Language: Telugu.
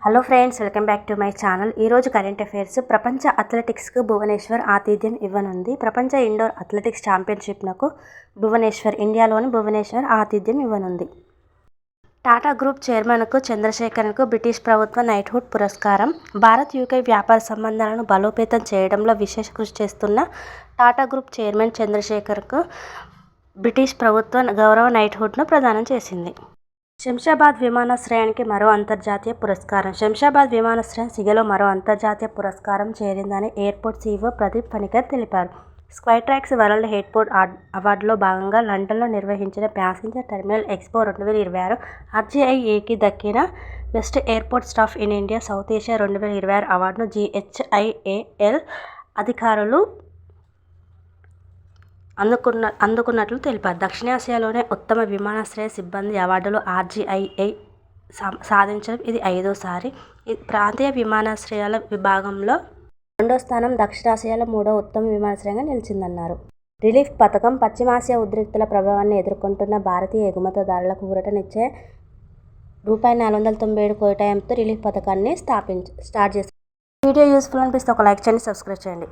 Hello friends, welcome back to my channel. ఈరోజు కరెంట్ అఫైర్స్. ప్రపంచ అథ్లెటిక్స్కు భువనేశ్వర్ ఆతిథ్యం ఇవ్వనుంది. ప్రపంచ ఇండోర్ అథ్లెటిక్స్ ఛాంపియన్షిప్నకు ఇండియాలోని భువనేశ్వర్ ఆతిథ్యం ఇవ్వనుంది. టాటా గ్రూప్ చైర్మన్కు చంద్రశేఖరన్కు బ్రిటిష్ ప్రభుత్వ నైట్హుడ్ పురస్కారం. భారత్ యూకే వ్యాపార సంబంధాలను బలోపేతం చేయడంలో విశేష కృషి చేస్తున్న టాటా గ్రూప్ చైర్మన్ చంద్రశేఖర్కు బ్రిటిష్ ప్రభుత్వ గౌరవ నైట్హుడ్ను ప్రదానం చేసింది. శంషాబాద్ విమానాశ్రయానికి మరో అంతర్జాతీయ పురస్కారం. శంషాబాద్ విమానాశ్రయం సిగలో మరో అంతర్జాతీయ పురస్కారం చేరిందని ఎయిర్పోర్ట్ సీఈఓ ప్రదీప్ పనికర్ తెలిపారు. స్కైట్రాక్స్ వరల్డ్ ఎయిర్పోర్ట్ అవార్డులో భాగంగా లండన్లో నిర్వహించిన ప్యాసింజర్ టెర్మినల్ ఎక్స్పో 2026 RJIAకి దక్కిన best airport staff in India south Asia 2026 అవార్డును GHIAL అధికారులు అందుకున్నట్లు తెలిపారు. దక్షిణాసియాలోనే ఉత్తమ విమానాశ్రయ సిబ్బంది అవార్డులు RJIA సాధించడం ఇది 5వసారి. ప్రాంతీయ విమానాశ్రయాల విభాగంలో 2వ స్థానం, దక్షిణాసియాలో 3వ ఉత్తమ విమానాశ్రయంగా నిలిచిందన్నారు. రిలీఫ్ పథకం. పశ్చిమాసియా ఉద్రిక్తతల ప్రభావాన్ని ఎదుర్కొంటున్న భారతీయ ఎగుమతిదారులకు ఊరటనిచ్చే ₹497 కోట్ల వ్యయంతో రిలీఫ్ పథకాన్ని స్టార్ట్ చేశారు. వీడియో యూస్ఫుల్ అనిపిస్తే ఒక లైక్ చేయండి, సబ్స్క్రైబ్ చేయండి.